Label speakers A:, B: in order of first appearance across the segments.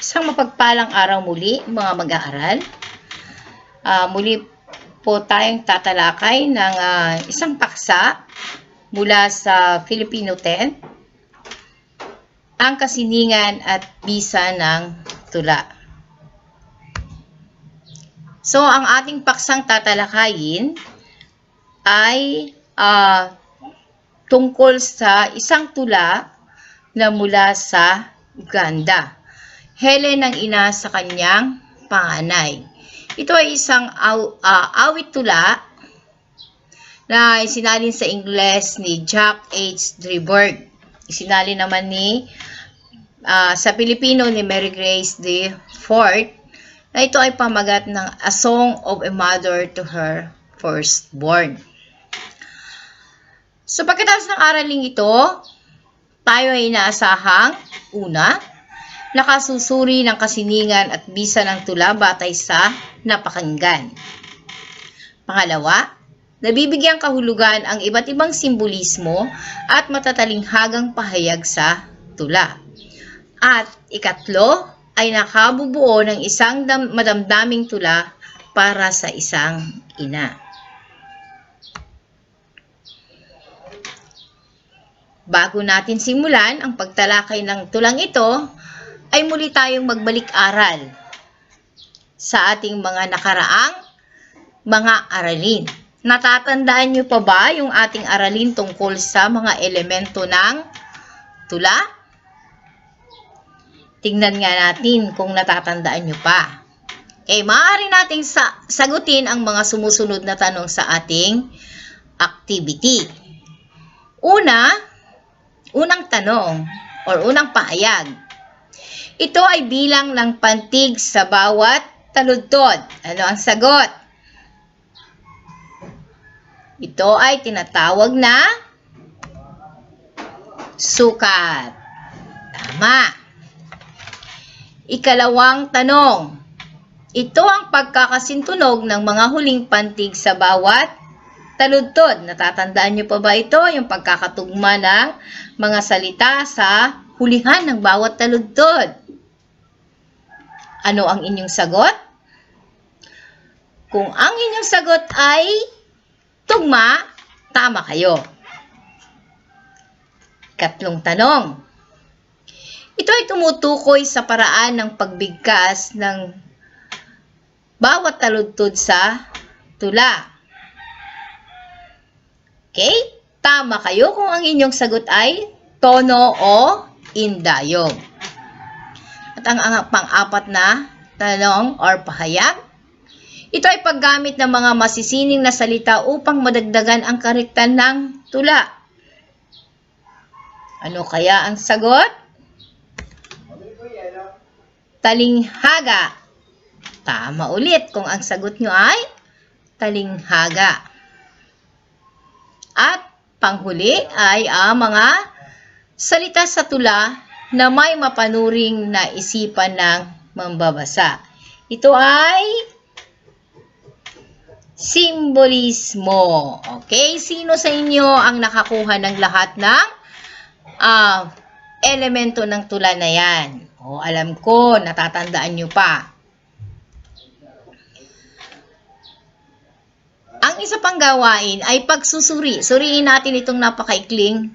A: Isang mapagpalang araw muli, mga mag-aaral. Muli po tayong tatalakay ng isang paksa mula sa Filipino 10, ang kasiningan at bisa ng tula. So, ang ating paksang tatalakayin ay tungkol sa isang tula na mula sa Uganda. Helen ang ina sa kanyang panganay. Ito ay isang awit tula na isinalin sa Ingles ni Jack H. Drieberg. Isinalin naman sa Pilipino ni Mary Grace de Fort, na ito ay pamagat ng A Song of a Mother to Her Firstborn. So pagkatapos ng araling ito, tayo ay inaasahang una, nakasusuri ng kasiningan at bisa ng tula batay sa napakinggan. Pangalawa, nabibigyang kahulugan ang iba't ibang simbolismo at matatalinghagang pahayag sa tula. At ikatlo, ay nakabubuo ng isang madamdaming tula para sa isang ina. Bago natin simulan ang pagtalakay ng tulang ito, ay muli tayong magbalik-aral sa ating mga nakaraang mga aralin. Natatandaan niyo pa ba yung ating aralin tungkol sa mga elemento ng tula? Tingnan nga natin kung natatandaan niyo pa. Maaari nating sagutin ang mga sumusunod na tanong sa ating activity. Unang tanong or unang pahayag. Ito ay bilang ng pantig sa bawat taludtod. Ano ang sagot? Ito ay tinatawag na sukat. Tama. Ikalawang tanong. Ito ang pagkakasintunog ng mga huling pantig sa bawat taludtod. Natatandaan niyo pa ba ito? Yung pagkakatugma ng mga salita sa hulihan ng bawat taludtod. Ano ang inyong sagot? Kung ang inyong sagot ay tugma, tama kayo. Ikatlong tanong. Ito ay tumutukoy sa paraan ng pagbigkas ng bawat taludtod sa tula. Okay? Tama kayo kung ang inyong sagot ay tono o indayog. At ang pang-apat na tanong or pahayag, ito ay paggamit ng mga masisining na salita upang madagdagan ang karektan ng tula. Ano kaya ang sagot? Talinghaga. Tama ulit kung ang sagot nyo ay talinghaga. At panghuli ay ang mga salita sa tula na may mapanuring na isipan ng mambabasa. Ito ay simbolismo. Okay? Sino sa inyo ang nakakuha ng lahat ng elemento ng tula na yan? Alam ko, natatandaan nyo pa. Ang isa pang gawain ay pagsusuri. Suriin natin itong napakaikling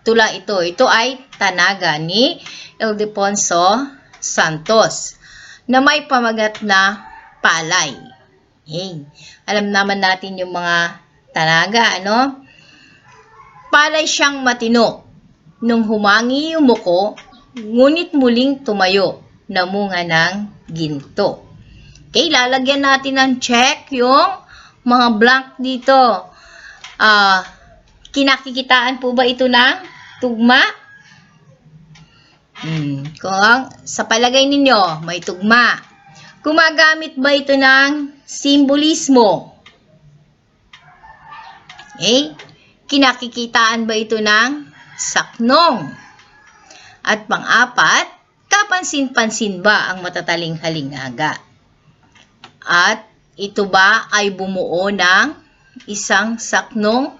A: tula ito. Ito ay Tanaga ni Ildefonso Santos na may pamagat na palay. Alam naman natin yung mga tanaga, ano? Palay siyang matino. Nung humangi yumuko, ngunit muling tumayo, namunga ng ginto. Okay, lalagyan natin ng check yung mga blank dito. Kinakikitaan po ba ito ng tugma? Kung sa palagay ninyo, may tugma. Gumagamit ba ito ng simbolismo? Kinakikitaan ba ito ng saknong? At pang-apat, kapansin-pansin ba ang matataling-halingaga? At ito ba ay bumuo ng isang saknong?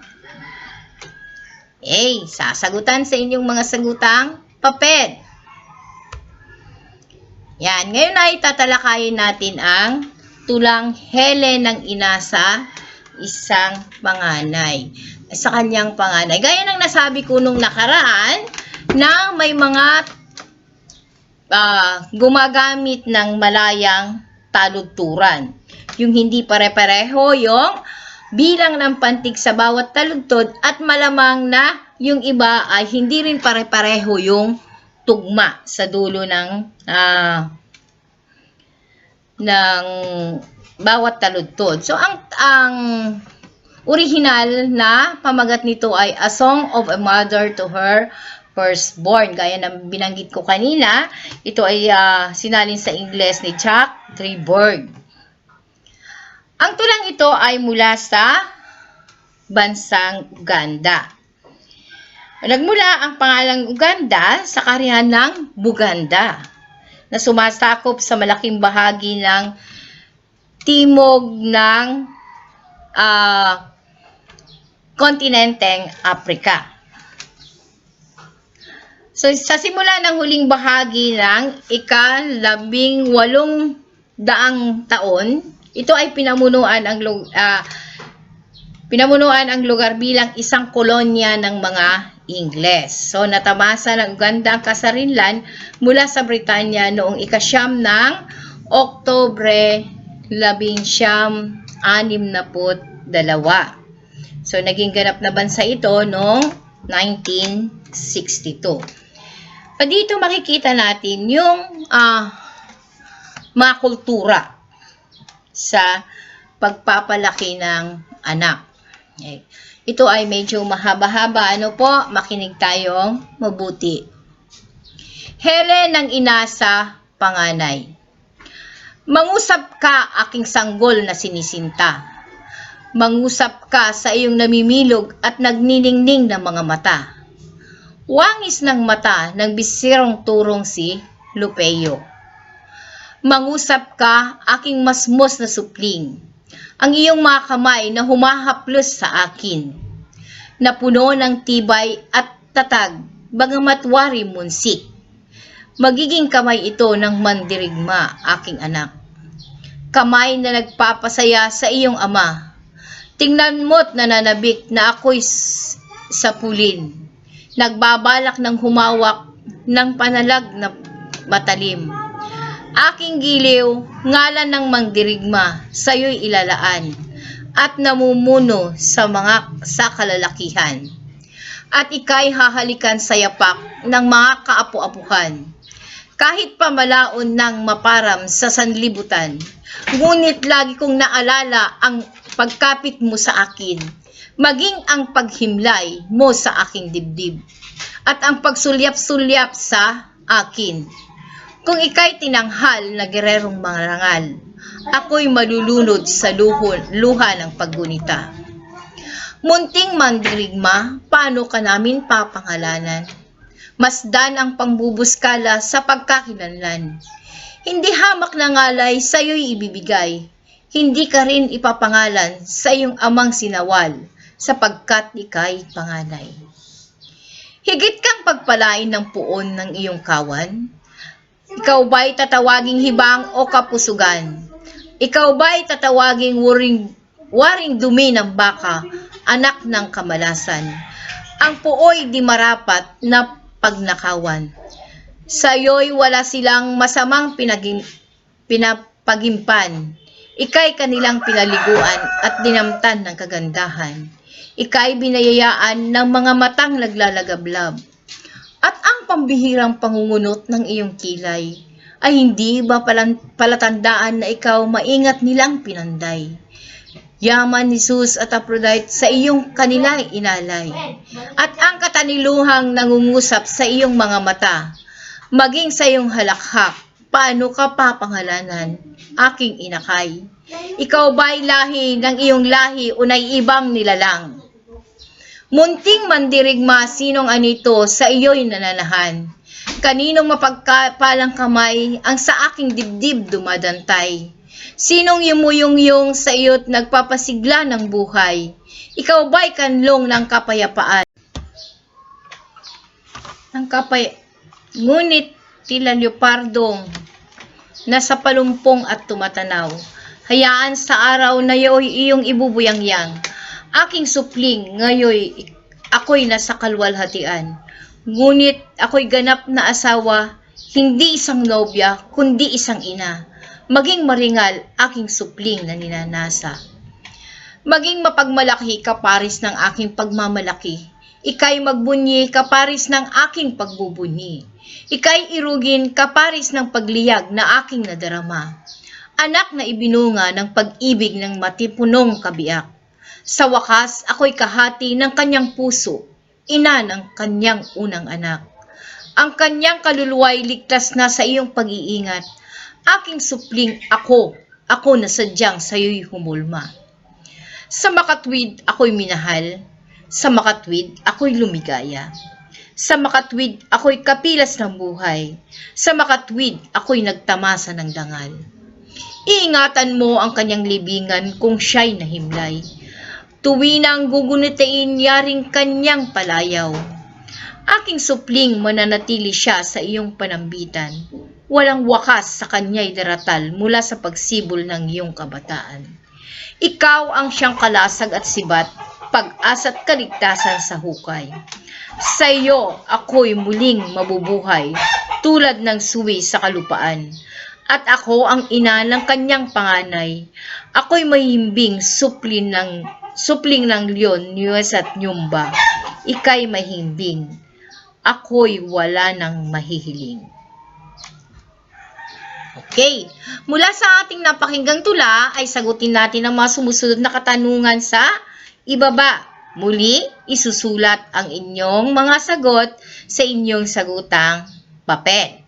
A: Sasagutan sa inyong mga sagutang papel. Yan. Ngayon ay tatalakayin natin ang tulang hele ng ina sa isang panganay. Sa kanyang panganay. Gaya ng nasabi ko nung nakaraan na may mga gumagamit ng malayang taludturan. Yung hindi pare-pareho yung bilang ng pantig sa bawat taludtod at malamang na yung iba ay hindi rin pare-pareho yung tugma sa dulo ng bawat taludtod. So ang original na pamagat nito ay A Song of a Mother to Her Firstborn. Gaya ng binanggit ko kanina, ito ay sinalin sa Ingles ni Chuck Treberg. Ang tulang ito ay mula sa bansang Uganda. Nagmula ang pangalang Uganda sa karihan ng Buganda na sumasakop sa malaking bahagi ng timog ng kontinenteng Afrika. So, sa simula ng huling bahagi ng ika-1800 taon, ito ay pinamunuan ang lugar bilang isang kolonya ng mga Ingles. So, natamasa ng Uganda ang kasarinlan mula sa Britanya noong ika-9 ng Oktubre 1962. So, naging ganap na bansa ito noong 1962. Dito makikita natin yung mga kultura sa pagpapalaki ng anak. Okay. Ito ay medyo mahaba-haba. Ano po? Makinig tayong mabuti. Hele ng ina sa panganay. Mangusap ka, aking sanggol na sinisinta. Mangusap ka sa iyong namimilog at nagniningning ng mga mata. Wangis ng mata ng bisirong turong si Lupeo. Mangusap ka, aking masmos na supling. Ang iyong mga kamay na humahaplos sa akin. Napuno ng tibay at tatag, bagamat wari munsik. Magiging kamay ito ng mandirigma, aking anak. Kamay na nagpapasaya sa iyong ama. Tingnan mo't nananabik na ako'y sapulin. Nagbabalak ng humawak ng panalag na matalim. Aking giliw, ngalan ng mangdirigma, sa'yo'y ilalaan, at namumuno sa kalalakihan. At ika'y hahalikan sa yapak ng mga kaapu-apuhan. Kahit pamalaon ng maparam sa sanlibutan, ngunit lagi kong naalala ang pagkapit mo sa akin, maging ang paghimlay mo sa aking dibdib, at ang pagsulyap-sulyap sa akin. Kung ika'y tinanghal na gererong marangal, ako'y malulunod sa luha ng paggunita. Munting mandirigma, paano ka namin papangalanan? Masdan ang pangbubuskala sa pagkakilanlan. Hindi hamak na ngalay sa'yo'y ibibigay, hindi ka rin ipapangalan sa iyong amang sinawal, sapagkat ika'y panganay. Higit kang pagpalain ng puon ng iyong kawan? Ikaw ba'y tatawaging hibang o kapusugan? Ikaw ba'y tatawaging waring dumi ng baka, anak ng kamalasan? Ang puoy di marapat na pagnakawan. Sa'yo'y wala silang masamang pinapagimpan. Ika'y kanilang pinaliguan at dinamtan ng kagandahan. Ika'y binayayaan ng mga matang naglalagablab. At ang pambihirang pangungunot ng iyong kilay ay hindi ba palatandaan na ikaw maingat nilang pinanday? Yaman ni Zeus at Aphrodite sa iyong kanila'y inalay. At ang kataniluhang nangungusap sa iyong mga mata, maging sa iyong halakhak, paano ka papangalanan, aking inakay? Ikaw ba'y lahi ng iyong lahi unay ibang nilalang? Munting mandirigma, sinong anito sa iyo'y nananahan? Kaninong mapagpalang kamay ang sa aking dibdib dumadantay? Sinong yumuyungyong sa iyo't nagpapasigla ng buhay? Ikaw ba'y kanlong ng kapayapaan? Ngunit tila leopardong nasa palumpong at tumatanaw. Hayaan sa araw na yo'y iyong ibubuyangyang. Aking supling, ngayoy ako'y nasa kalwalhatian. Ngunit ako'y ganap na asawa, hindi isang nobya, kundi isang ina. Maging maringal, aking supling na ninanasa. Maging mapagmalaki kaparis ng aking pagmamalaki. Ika'y magbunyi kaparis ng aking pagbubunyi. Ika'y irugin kaparis ng pagliyag na aking nadarama. Anak na ibinunga ng pag-ibig ng matipunong kabiyak. Sa wakas, ako'y kahati ng kanyang puso, ina ng kanyang unang anak. Ang kanyang kaluluwa'y ligtas na sa iyong pag-iingat. Aking supling ako na sadyang sa'yo'y humulma. Sa makatwid, ako'y minahal. Sa makatwid, ako'y lumigaya. Sa makatwid, ako'y kapilas ng buhay. Sa makatwid, ako'y nagtamasa ng dangal. Iingatan mo ang kanyang libingan kung siya'y nahimlay. Tuwi nang gugunitain, yaring kanyang palayaw. Aking supling, mananatili siya sa iyong panambitan. Walang wakas sa kanya'y daratal mula sa pagsibol ng iyong kabataan. Ikaw ang siyang kalasag at sibat, pag-asa at kaligtasan sa hukay. Sa iyo, ako'y muling mabubuhay, tulad ng suwi sa kalupaan. At ako ang ina ng kanyang panganay. Ako'y mahimbing supling ng leon, niyos at nyumba. Ika'y mahimbing. Ako'y wala nang mahihiling. Okay, mula sa ating napakinggang tula ay sagutin natin ang mga sumusunod na katanungan sa ibaba. Muli, isusulat ang inyong mga sagot sa inyong sagutang papel.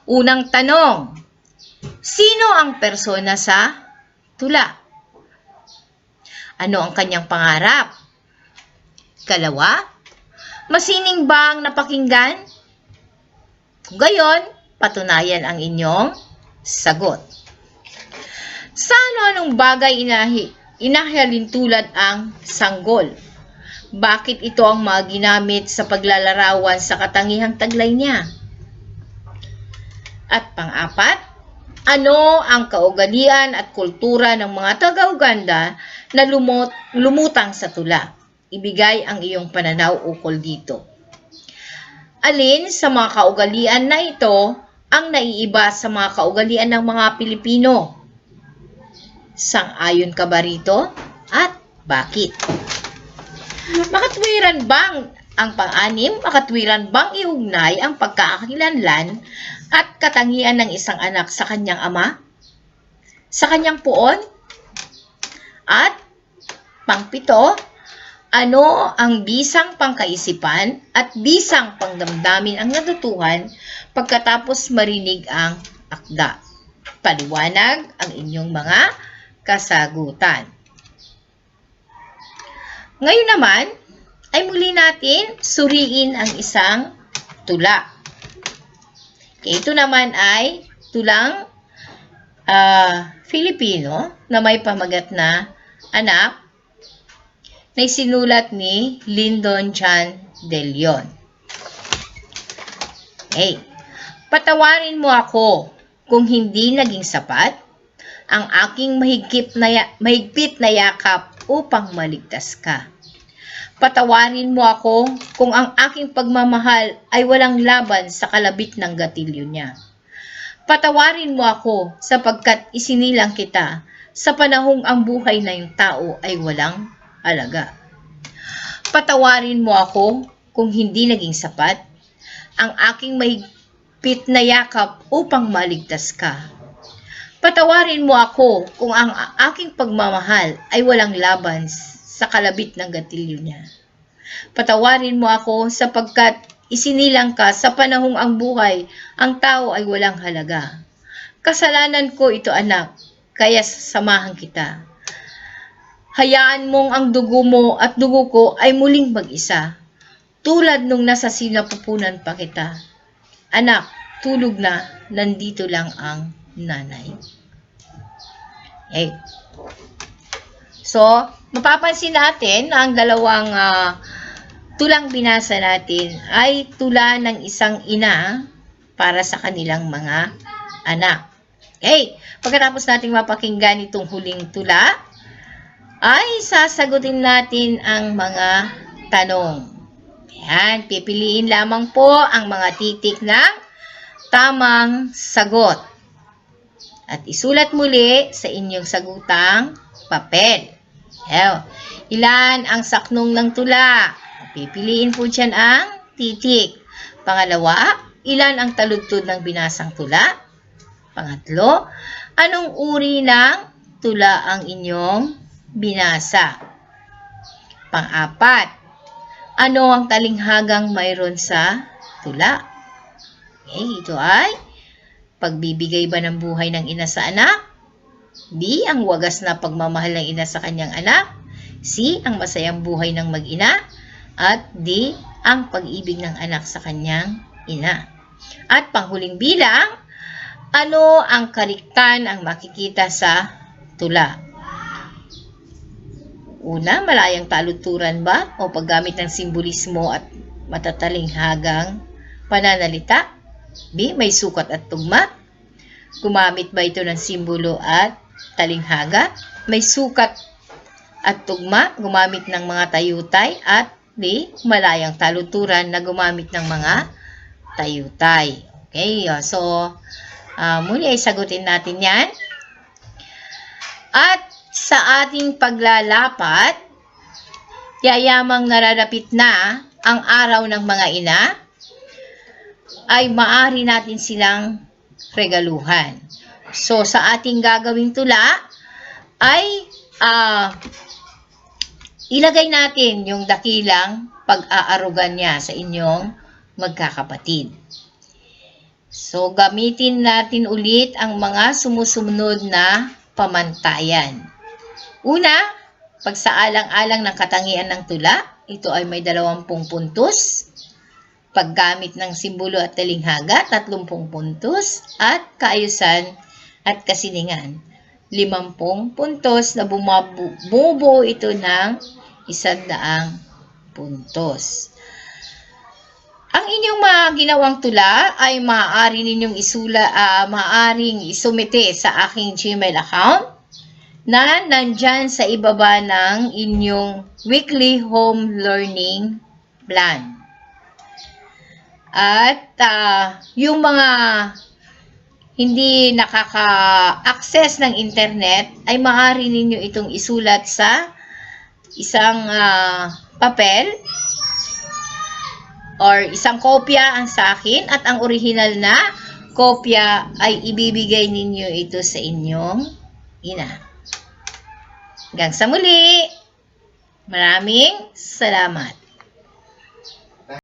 A: Unang tanong, sino ang persona sa tula? Ano ang kanyang pangarap? Kalawa, masining ba ang napakinggan? Kung gayon, patunayan ang inyong sagot. Sa ano-anong bagay inahalin tulad ang sanggol? Bakit ito ang mga ginamit sa paglalarawan sa katangihang taglay niya? At pang-apat, ano ang kaugalian at kultura ng mga taga-Uganda na lumutang sa tula? Ibigay ang iyong pananaw ukol dito. Alin sa mga kaugalian na ito ang naiiba sa mga kaugalian ng mga Pilipino? Sang-ayon ka ba rito? At bakit? Makatwiran bang ang pang-anim? Makatwiran bang iugnay ang pagkakakilanlan at katangian ng isang anak sa kanyang ama? Sa kanyang puon? At pang-pito, ano ang bisang pangkaisipan at bisang pangdamdamin ang natutuhan pagkatapos marinig ang akda? Paliwanag ang inyong mga kasagutan. Ngayon naman, ay muli natin suriin ang isang tula. Okay, ito naman ay tulang Filipino na may pamagat na Anak, na isinulat ni Lyndon John de Leon. Hey, patawarin mo ako kung hindi naging sapat ang aking mahigpit na yakap upang maligtas ka. Patawarin mo ako kung ang aking pagmamahal ay walang laban sa kalabit ng gatilyo niya. Patawarin mo ako sapagkat isinilang kita sa panahong ang buhay na yung tao ay walang halaga. Patawarin mo ako kung hindi naging sapat ang aking mahigpit na yakap upang maligtas ka. Patawarin mo ako kung ang aking pagmamahal ay walang laban sa kalabit ng gatilyo niya. Patawarin mo ako sapagkat isinilang ka sa panahong ang buhay, ang tao ay walang halaga. Kasalanan ko ito, anak, kaya sasamahan kita. Hayaan mong ang dugo mo at dugo ko ay muling mag-isa, tulad nung nasa sinapupunan pa kita. Anak, tulog na, nandito lang ang nanay. Okay. So, mapapansin natin na ang dalawang tulang binasa natin ay tula ng isang ina para sa kanilang mga anak. Okay, pagkatapos nating mapakinggan itong huling tula, ay sasagutin natin ang mga tanong. Ayan, pipiliin lamang po ang mga titik ng tamang sagot. At isulat muli sa inyong sagutang papel. Ayan, ilan ang saknong ng tula? Pipiliin po dyan ang titik. Pangalawa, ilan ang taludtod ng binasang tula? Pangatlo, anong uri ng tula ang inyong binasa? Pang-apat, ano ang talinghagang mayroon sa tula? Okay, ito ay pagbibigay ba ng buhay ng ina sa anak? B, ang wagas na pagmamahal ng ina sa kanyang anak? C, ang masayang buhay ng mag-ina? At D, ang pag-ibig ng anak sa kanyang ina. At panghuling bilang, ano ang kariktan ang makikita sa tula? Una, malayang taludturan ba o paggamit ng simbolismo at matatalinghagang pananalita? B, may sukat at tugma? Gumamit ba ito ng simbolo at talinghaga? May sukat at tugma, gumamit ng mga tayutay? At D, malayang taludturan na gumamit ng mga tayutay. Okay, so muli ay sagutin natin yan. At sa ating paglalapat, yayamang nararapit na ang araw ng mga ina, ay maaari natin silang regaluhan. So, sa ating gagawing tula, ay ilagay natin yung dakilang pag-aarugan niya sa inyong magkakapatid. So, gamitin natin ulit ang mga sumusunod na pamantayan. Una, pagsaalang-alang ng katangian ng tula, ito ay may 20 puntos. Paggamit ng simbolo at talinghaga, 30 puntos. At kaayusan at kasiningan, 50 puntos na bumubuo ito ng 100 puntos. Ang inyong mga ginawang tula ay maaari ninyong maaaring isumite sa aking Gmail account na nandyan sa ibaba ng inyong weekly home learning plan. At yung mga hindi nakaka-access ng internet ay maaari ninyo itong isulat sa isang papel or isang kopya ang sa akin at ang original na kopya ay ibibigay ninyo ito sa inyong ina. Hanggang sa muli, maraming salamat.